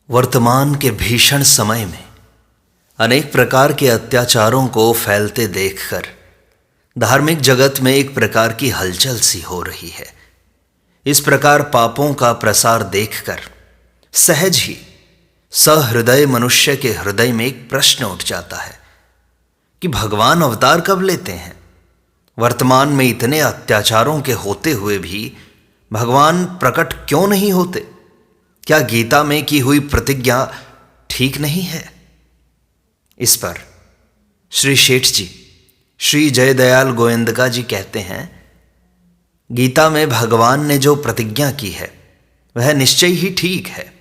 वर्तमान के भीषण समय में अनेक प्रकार के अत्याचारों को फैलते देखकर धार्मिक जगत में एक प्रकार की हलचल सी हो रही है। इस प्रकार पापों का प्रसार देखकर सहज ही सहृदय मनुष्य के हृदय में एक प्रश्न उठ जाता है कि भगवान अवतार कब लेते हैं। वर्तमान में इतने अत्याचारों के होते हुए भी भगवान प्रकट क्यों नहीं होते? क्या गीता में की हुई प्रतिज्ञा ठीक नहीं है? इस पर श्री शेठ जी श्री जयदयाल गोयंदका जी कहते हैं, गीता में भगवान ने जो प्रतिज्ञा की है वह निश्चय ही ठीक है।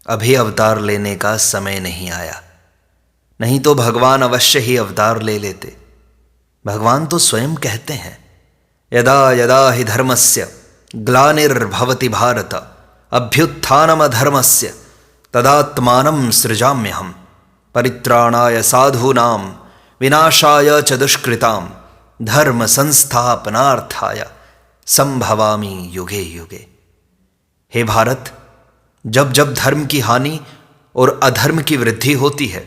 अभी अवतार लेने का समय नहीं आया, नहीं तो भगवान अवश्य ही अवतार ले लेते। भगवान तो स्वयं कहते हैं, यदा यदा हि धर्मस्य ग्लानिर्भवति भारत अभ्युत्थानमधर्मस्य तदात्मानं सृजाम्यहम् परित्राणाय साधूनां विनाशाय च दुष्कृतां धर्म संस्थापनार्थाय संभवामि युगे युगे। हे भारत, जब जब धर्म की हानि और अधर्म की वृद्धि होती है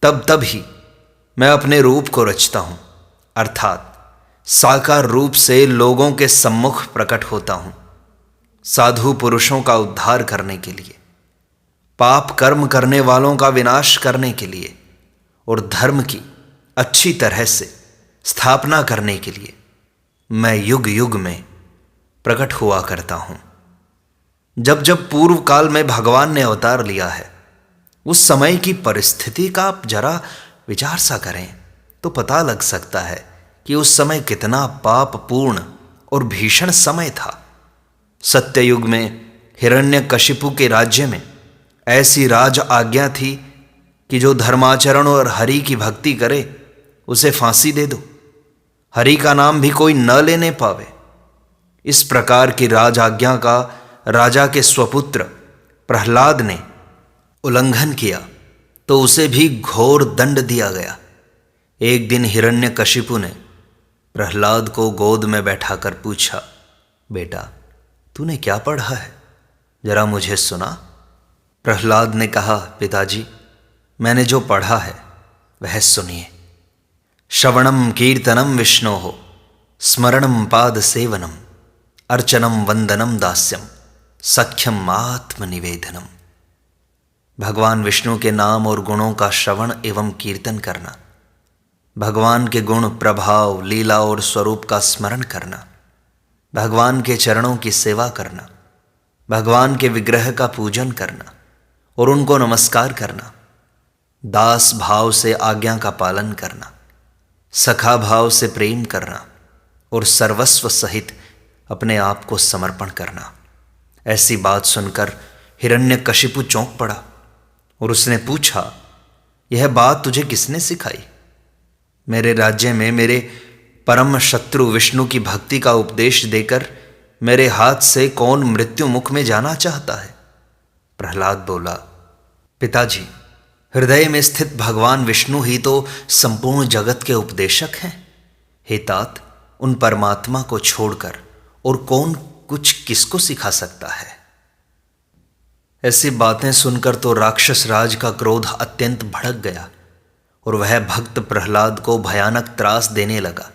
तब तब ही मैं अपने रूप को रचता हूं, अर्थात साकार रूप से लोगों के सम्मुख प्रकट होता हूं, साधु पुरुषों का उद्धार करने के लिए, पाप कर्म करने वालों का विनाश करने के लिए और धर्म की अच्छी तरह से स्थापना करने के लिए मैं युग युग में प्रकट हुआ करता हूं। जब जब पूर्व काल में भगवान ने अवतार लिया है उस समय की परिस्थिति का आप जरा विचार सा करें तो पता लग सकता है कि उस समय कितना पापपूर्ण और भीषण समय था। सत्ययुग में हिरण्यकशिपु के राज्य में ऐसी राज आज्ञा थी कि जो धर्माचरण और हरि की भक्ति करे उसे फांसी दे दो, हरि का नाम भी कोई न लेने पावे। इस प्रकार की राज आज्ञा का राजा के स्वपुत्र प्रहलाद ने उल्लंघन किया तो उसे भी घोर दंड दिया गया। एक दिन हिरण्यकशिपु ने प्रहलाद को गोद में बैठाकर पूछा, बेटा तूने क्या पढ़ा है, जरा मुझे सुना। प्रहलाद ने कहा, पिताजी मैंने जो पढ़ा है वह सुनिए। श्रवणम कीर्तनम विष्णोः स्मरणम पाद सेवनम अर्चनम वंदनम दास्यम सख्यम आत्मनिवेदनम। भगवान विष्णु के नाम और गुणों का श्रवण एवं कीर्तन करना, भगवान के गुण प्रभाव लीला और स्वरूप का स्मरण करना, भगवान के चरणों की सेवा करना, भगवान के विग्रह का पूजन करना और उनको नमस्कार करना, दास भाव से आज्ञा का पालन करना, सखा भाव से प्रेम करना और सर्वस्व सहित अपने आप को समर्पण करना। ऐसी बात सुनकर हिरण्यकशिपु चौंक पड़ा और उसने पूछा, यह बात तुझे किसने सिखाई? मेरे राज्य में मेरे परम शत्रु विष्णु की भक्ति का उपदेश देकर मेरे हाथ से कौन मृत्यु मुख में जाना चाहता है? प्रहलाद बोला, पिताजी हृदय में स्थित भगवान विष्णु ही तो संपूर्ण जगत के उपदेशक हैं। हे तात, उन परमात्मा को छोड़कर और कौन कुछ किसको सिखा सकता है? ऐसी बातें सुनकर तो राक्षस राज का क्रोध अत्यंत भड़क गया और वह भक्त प्रहलाद को भयानक त्रास देने लगा।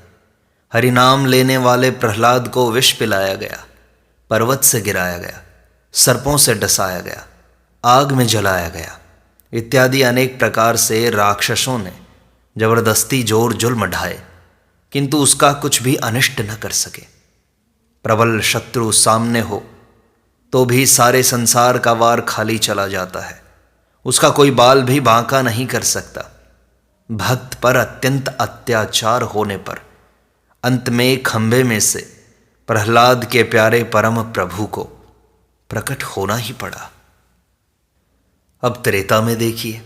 हरिनाम लेने वाले प्रहलाद को विष पिलाया गया, पर्वत से गिराया गया, सर्पों से डसाया गया, आग में जलाया गया इत्यादि अनेक प्रकार से राक्षसों ने जबरदस्ती जोर जुल्म ढाए, किंतु उसका कुछ भी अनिष्ट न कर सके। प्रबल शत्रु सामने हो तो भी सारे संसार का वार खाली चला जाता है, उसका कोई बाल भी बांका नहीं कर सकता। भक्त पर अत्यंत अत्याचार होने पर अंत में खंभे में से प्रहलाद के प्यारे परम प्रभु को प्रकट होना ही पड़ा। अब त्रेता में देखिए,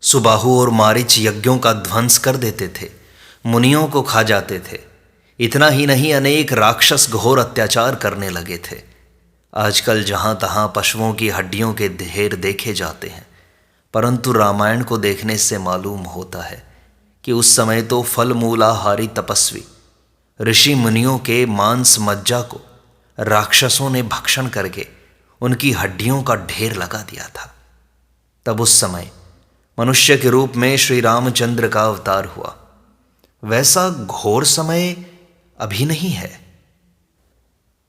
सुबाहु और मारीच यज्ञों का ध्वंस कर देते थे, मुनियों को खा जाते थे। इतना ही नहीं, अनेक राक्षस घोर अत्याचार करने लगे थे। आजकल जहां तहां पशुओं की हड्डियों के ढेर देखे जाते हैं, परंतु रामायण को देखने से मालूम होता है कि उस समय तो फल मूलाहारी तपस्वी ऋषि मुनियों के मांस मज्जा को राक्षसों ने भक्षण करके उनकी हड्डियों का ढेर लगा दिया था। तब उस समय मनुष्य के रूप में श्री रामचंद्र का अवतार हुआ। वैसा घोर समय अभी नहीं है।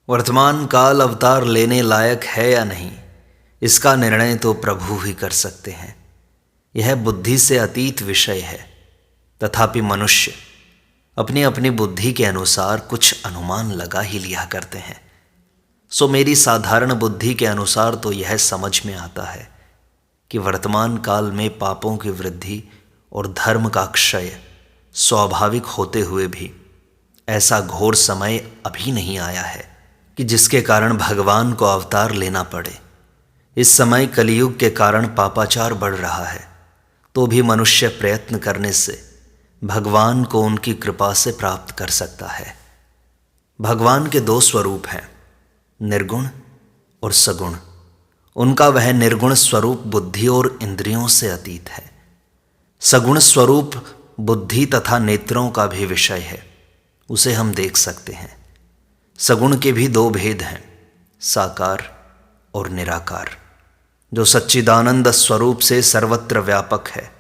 वर्तमान काल अवतार लेने लायक है या नहीं, इसका निर्णय तो प्रभु ही कर सकते हैं। यह बुद्धि से अतीत विषय है। तथापि मनुष्य अपनी अपनी बुद्धि के अनुसार कुछ अनुमान लगा ही लिया करते हैं। सो मेरी साधारण बुद्धि के अनुसार तो यह समझ में आता है कि वर्तमान काल में पापों की वृद्धि और धर्म का क्षय स्वाभाविक होते हुए भी ऐसा घोर समय अभी नहीं आया है कि जिसके कारण भगवान को अवतार लेना पड़े। इस समय कलियुग के कारण पापाचार बढ़ रहा है, तो भी मनुष्य प्रयत्न करने से भगवान को उनकी कृपा से प्राप्त कर सकता है। भगवान के दो स्वरूप हैं, निर्गुण और सगुण। उनका वह निर्गुण स्वरूप बुद्धि और इंद्रियों से अतीत है। सगुण स्वरूप बुद्धि तथा नेत्रों का भी विषय है, उसे हम देख सकते हैं। सगुण के भी दो भेद हैं, साकार और निराकार। जो सच्चिदानंद स्वरूप से सर्वत्र व्यापक है,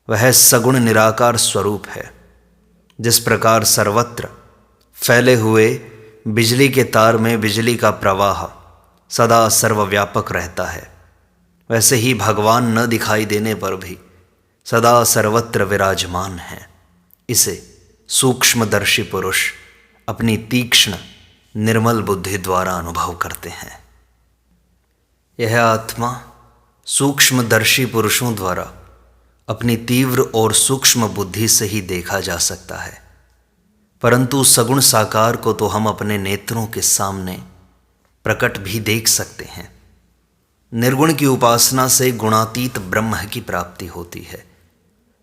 वह सगुण निराकार स्वरूप है। जिस प्रकार सर्वत्र फैले हुए बिजली के तार में बिजली का प्रवाह सदा सर्वव्यापक रहता है, वैसे ही भगवान न दिखाई देने पर भी सदा सर्वत्र विराजमान हैं। इसे सूक्ष्मदर्शी पुरुष अपनी तीक्ष्ण निर्मल बुद्धि द्वारा अनुभव करते हैं। यह आत्मा सूक्ष्मदर्शी पुरुषों द्वारा अपनी तीव्र और सूक्ष्म बुद्धि से ही देखा जा सकता है, परंतु सगुण साकार को तो हम अपने नेत्रों के सामने प्रकट भी देख सकते हैं। निर्गुण की उपासना से गुणातीत ब्रह्म की प्राप्ति होती है।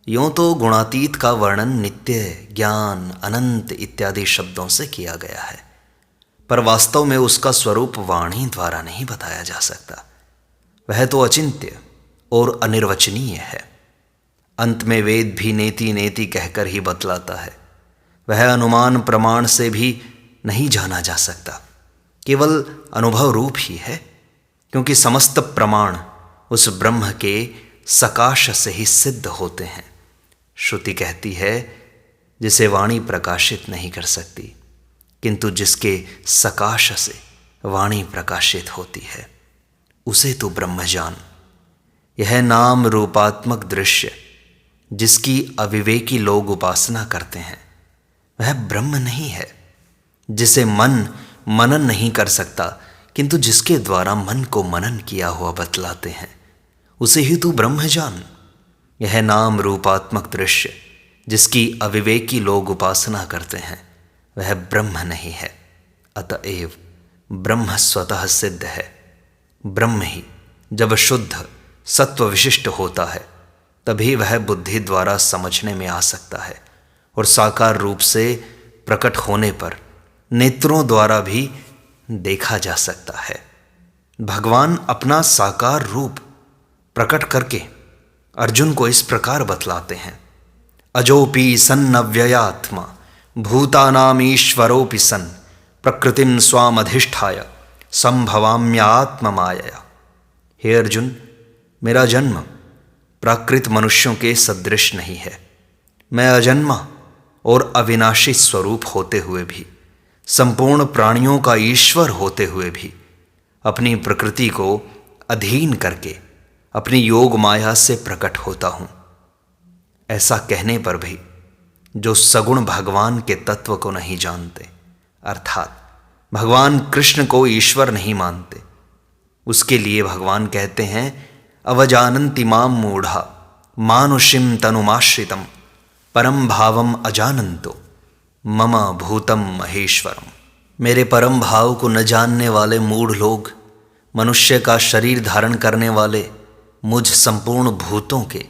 यूँ तो गुणातीत का वर्णन नित्य, ज्ञान, अनंत इत्यादि शब्दों से किया गया है, पर वास्तव में उसका स्वरूप वाणी द्वारा नहीं बताया जा सकता। वह तो अचिंत्य और अनिर्वचनीय है। अंत में वेद भी नेति नेति कहकर ही बतलाता है। वह अनुमान प्रमाण से भी नहीं जाना जा सकता, केवल अनुभव रूप ही है, क्योंकि समस्त प्रमाण उस ब्रह्म के सकाश से ही सिद्ध होते हैं। श्रुति कहती है, जिसे वाणी प्रकाशित नहीं कर सकती, किंतु जिसके सकाश से वाणी प्रकाशित होती है, उसे तो ब्रह्म जान। यह नाम रूपात्मक दृश्य जिसकी अविवेकी लोग उपासना करते हैं, वह ब्रह्म नहीं है। जिसे मन मनन नहीं कर सकता, किंतु जिसके द्वारा मन को मनन किया हुआ बतलाते हैं, उसे ही तू ब्रह्म जान। यह नाम रूपात्मक दृश्य जिसकी अविवेकी लोग उपासना करते हैं, वह ब्रह्म नहीं है। अतएव ब्रह्म स्वतः सिद्ध है। ब्रह्म ही जब शुद्ध सत्व विशिष्ट होता है, तभी वह बुद्धि द्वारा समझने में आ सकता है, और साकार रूप से प्रकट होने पर नेत्रों द्वारा भी देखा जा सकता है। भगवान अपना साकार रूप प्रकट करके अर्जुन को इस प्रकार बतलाते हैं, अजोपि सन्नव्ययात्मा भूतानामीश्वरोपि सन् प्रकृतिं स्वामधिष्ठाय संभवाम्यात्म मायया। हे अर्जुन, मेरा जन्म प्राकृत मनुष्यों के सदृश नहीं है। मैं अजन्मा और अविनाशी स्वरूप होते हुए भी, संपूर्ण प्राणियों का ईश्वर होते हुए भी, अपनी प्रकृति को अधीन करके अपनी योग माया से प्रकट होता हूँ। ऐसा कहने पर भी जो सगुण भगवान के तत्व को नहीं जानते, अर्थात भगवान कृष्ण को ईश्वर नहीं मानते, उसके लिए भगवान कहते हैं, अवजानन्ति मां मूढ़ा मानुषिं तनुमाश्रितं परम भावम अजानन्तो मम भूतम महेश्वरम। मेरे परम भाव को न जानने वाले मूढ़ लोग मनुष्य का शरीर धारण करने वाले मुझ संपूर्ण भूतों के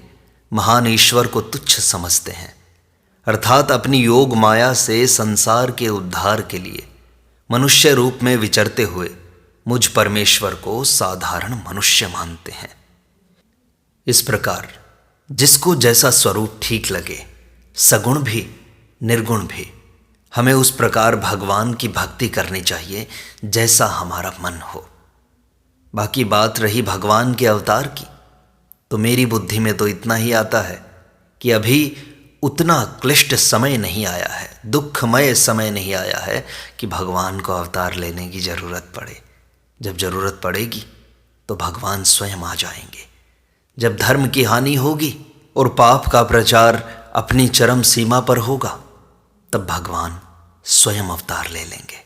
महान ईश्वर को तुच्छ समझते हैं, अर्थात अपनी योग माया से संसार के उद्धार के लिए मनुष्य रूप में विचरते हुए मुझ परमेश्वर को साधारण मनुष्य मानते हैं। इस प्रकार जिसको जैसा स्वरूप ठीक लगे, सगुण भी निर्गुण भी, हमें उस प्रकार भगवान की भक्ति करनी चाहिए जैसा हमारा मन हो। बाकी बात रही भगवान के अवतार की, तो मेरी बुद्धि में तो इतना ही आता है कि अभी उतना क्लिष्ट समय नहीं आया है, दुखमय समय नहीं आया है कि भगवान को अवतार लेने की ज़रूरत पड़े। जब ज़रूरत पड़ेगी तो भगवान स्वयं आ जाएंगे। जब धर्म की हानि होगी और पाप का प्रचार अपनी चरम सीमा पर होगा, तब भगवान स्वयं अवतार ले लेंगे।